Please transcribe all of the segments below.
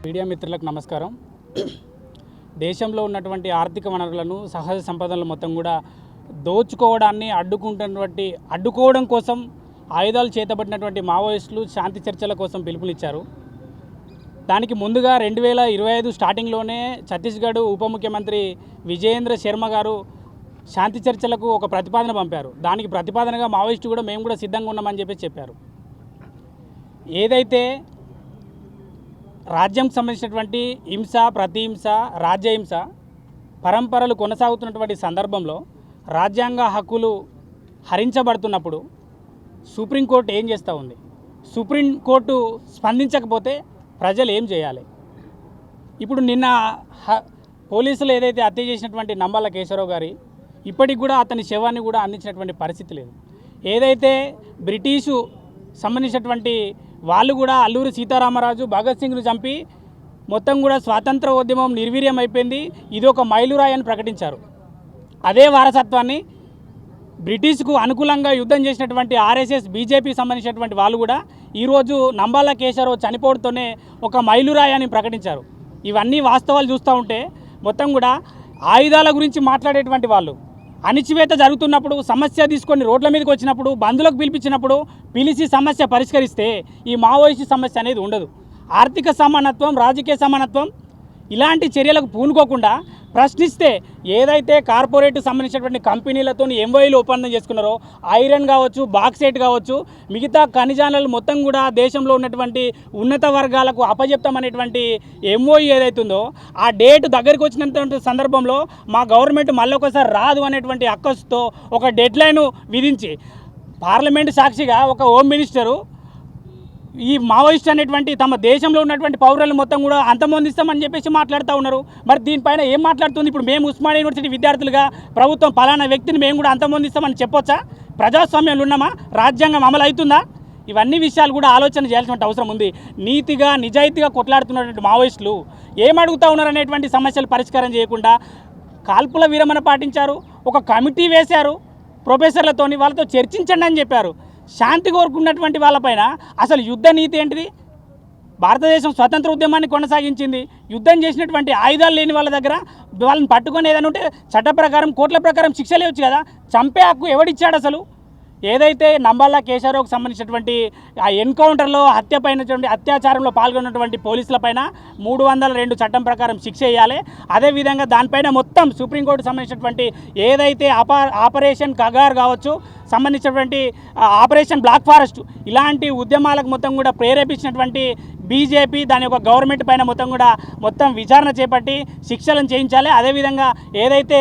Media మిత్రులకు నమస్కారం. దేశంలో ఉన్నటువంటి ఆర్థిక వనరులను సహజ సంపదలను మొత్తం కూడా దోచుకోవడాన్ని అడ్డుకోవడం కోసం ఆయుధాలు చేతబట్టినటువంటి మావోయిస్టులు శాంతి చర్చల కోసం పిలుపునిచ్చారు. దానికి ముందుగా 2025 స్టార్టింగ్లోనే ఛత్తీస్గఢ్ ఉప ముఖ్యమంత్రి విజయేంద్ర శర్మ గారు శాంతి చర్చలకు ఒక ప్రతిపాదన పంపారు. దానికి ప్రతిపాదనగా మావోయిస్టు కూడా మేము కూడా సిద్ధంగా ఉన్నామని చెప్పారు. ఏదైతే రాజ్యంకి సంబంధించినటువంటి హింస, ప్రతిహింస, రాజ్యహింస పరంపరలు కొనసాగుతున్నటువంటి సందర్భంలో రాజ్యాంగ హక్కులు హరించబడుతున్నప్పుడు సుప్రీంకోర్టు ఏం చేస్తూ ఉంది? సుప్రీంకోర్టు స్పందించకపోతే ప్రజలు ఏం చేయాలి? ఇప్పుడు నిన్న పోలీసులు ఏదైతే హత్య చేసినటువంటి నంబాల కేశవరావు గారి ఇప్పటికి కూడా అతని శవాన్ని కూడా అందించినటువంటి పరిస్థితి లేదు. ఏదైతే బ్రిటిషు సంబంధించినటువంటి వాళ్ళు కూడా అల్లూరి సీతారామరాజు భగత్ సింగ్ను చంపి మొత్తం కూడా స్వాతంత్ర ఉద్యమం నిర్వీర్యం అయిపోయింది, ఇది ఒక మైలురాయి అని ప్రకటించారు. అదే వారసత్వాన్ని బ్రిటిష్కు అనుకూలంగా యుద్ధం చేసినటువంటి ఆర్ఎస్ఎస్, బీజేపీ సంబంధించినటువంటి వాళ్ళు కూడా ఈరోజు నంబాల కేశవరావు చనిపోవడంతోనే ఒక మైలురాయి అని ప్రకటించారు. ఇవన్నీ వాస్తవాలు చూస్తూ ఉంటే మొత్తం కూడా ఆయుధాల గురించి మాట్లాడేటువంటి వాళ్ళు అణిచివేత జరుగుతున్నప్పుడు సమస్య తీసుకొని రోడ్ల మీదకి వచ్చినప్పుడు బంధువులకు పిలిపించినప్పుడు పిలిచి సమస్య పరిష్కరిస్తే ఈ మావోయిస్టు సమస్య అనేది ఉండదు. ఆర్థిక సమానత్వం, రాజకీయ సమానత్వం ఇలాంటి చర్యలకు పూనుకోకుండా ప్రశ్నిస్తే ఏదైతే కార్పొరేట్ సంబంధించినటువంటి కంపెనీలతో ఎంఓయూలు ఒప్పందం చేసుకున్నారో ఐరన్ కావచ్చు, బాక్సైట్ కావచ్చు, మిగతా ఖనిజాలను మొత్తం కూడా దేశంలో ఉన్నటువంటి ఉన్నత వర్గాలకు అప్పజెప్తామనేటువంటి ఎంఓయూ ఏదైతుందో ఆ డేట్ దగ్గరికి వచ్చినటువంటి సందర్భంలో మా గవర్నమెంట్ మళ్ళొకసారి రాదు అనేటువంటి అక్కసుతో ఒక డెడ్లైన్ విధించి పార్లమెంటు సాక్షిగా ఒక హోమ్ మినిస్టరు ఈ మావోయిస్ట్ అనేటువంటి తమ దేశంలో ఉన్నటువంటి పౌరులను మొత్తం కూడా అంతమొందిస్తామని చెప్పేసి మాట్లాడుతూ ఉన్నారు. మరి దీనిపైన ఏం మాట్లాడుతుంది? ఇప్పుడు మేము ఉస్మానియా యూనివర్సిటీ విద్యార్థులుగా ప్రభుత్వం పలానా వ్యక్తిని మేము కూడా అంతమొందిస్తామని చెప్పొచ్చా? ప్రజాస్వామ్యంలో ఉన్నామా? రాజ్యాంగం అమలు అవుతుందా? ఇవన్నీ విషయాలు కూడా ఆలోచన చేయాల్సినటువంటి అవసరం ఉంది. నీతిగా నిజాయితీగా కొట్లాడుతున్నటువంటి మావోయిస్టులు ఏమడుగుతూ ఉన్నారు అనేటువంటి సమస్యలు పరిష్కారం చేయకుండా కాల్పుల విరమణ పాటించారు. ఒక కమిటీ వేశారు ప్రొఫెసర్లతోని, వాళ్ళతో చర్చించండి అని చెప్పారు. శాంతి కోరుకున్నటువంటి వాళ్ళపైన అసలు యుద్ధ నీతి ఏంటిది? భారతదేశం స్వతంత్ర ఉద్యమాన్ని కొనసాగించింది. యుద్ధం చేసినటువంటి ఆయుధాలు లేని వాళ్ళ దగ్గర వాళ్ళని పట్టుకొని ఏదైనా ఉంటే చట్ట ప్రకారం, కోర్టుల ప్రకారం శిక్ష లేవచ్చు కదా. చంపే హక్కు ఎవడిచ్చాడు అసలు? ఏదైతే నంబాల కేశవరావుకు సంబంధించినటువంటి ఆ ఎన్కౌంటర్లో అత్యాచారంలో పాల్గొన్నటువంటి పోలీసులపైన 302 చట్టం ప్రకారం శిక్ష వేయాలి. అదేవిధంగా దానిపైన మొత్తం సుప్రీంకోర్టు సంబంధించినటువంటి ఏదైతే ఆపరేషన్ కగార్ కావచ్చు, సంబంధించినటువంటి ఆపరేషన్ బ్లాక్ ఫారెస్ట్ ఇలాంటి ఉద్యమాలకు మొత్తం కూడా ప్రేరేపించినటువంటి బీజేపీ దాని యొక్క గవర్నమెంట్ పైన మొత్తం విచారణ చేపట్టి శిక్షలను చేయించాలి. అదేవిధంగా ఏదైతే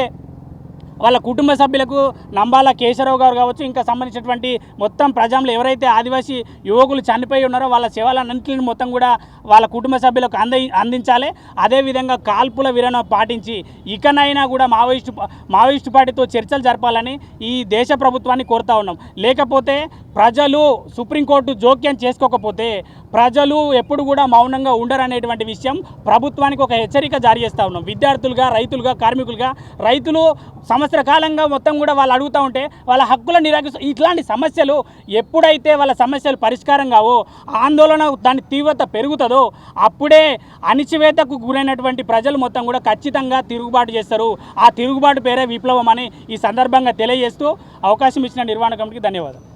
వాళ్ళ కుటుంబ సభ్యులకు నంబాల కేశవరావు గారు కావచ్చు, ఇంకా సంబంధించినటువంటి మొత్తం ప్రజలు ఎవరైతే ఆదివాసీ యువకులు చనిపోయి ఉన్నారో వాళ్ళ శవాలన్నింటిని మొత్తం కూడా వాళ్ళ కుటుంబ సభ్యులకు అందించాలి. అదేవిధంగా కాల్పుల విరమణ పాటించి ఇకనైనా కూడా మావోయిస్టు పార్టీతో చర్చలు జరపాలని ఈ దేశ ప్రభుత్వాన్ని కోరుతా ఉన్నాం. లేకపోతే ప్రజలు సుప్రీంకోర్టు జోక్యం చేసుకోకపోతే ప్రజలు ఎప్పుడు కూడా మౌనంగా ఉండరనేటువంటి విషయం ప్రభుత్వానికి ఒక హెచ్చరిక జారీ చేస్తూ ఉన్నాం. విద్యార్థులుగా, రైతులుగా, కార్మికులుగా, రైతులు సంవత్సర కాలంగా మొత్తం కూడా వాళ్ళు అడుగుతూ ఉంటే వాళ్ళ హక్కుల ఇట్లాంటి సమస్యలు ఎప్పుడైతే వాళ్ళ సమస్యలు పరిష్కారం కావో, ఆందోళన దాని తీవ్రత పెరుగుతుందో అప్పుడే అణిచివేతకు గురైనటువంటి ప్రజలు మొత్తం కూడా ఖచ్చితంగా తిరుగుబాటు చేస్తారు. ఆ తిరుగుబాటు పేరే విప్లవం అని ఈ సందర్భంగా తెలియజేస్తూ అవకాశం ఇచ్చిన నిర్వహణ కమిటీకి ధన్యవాదాలు.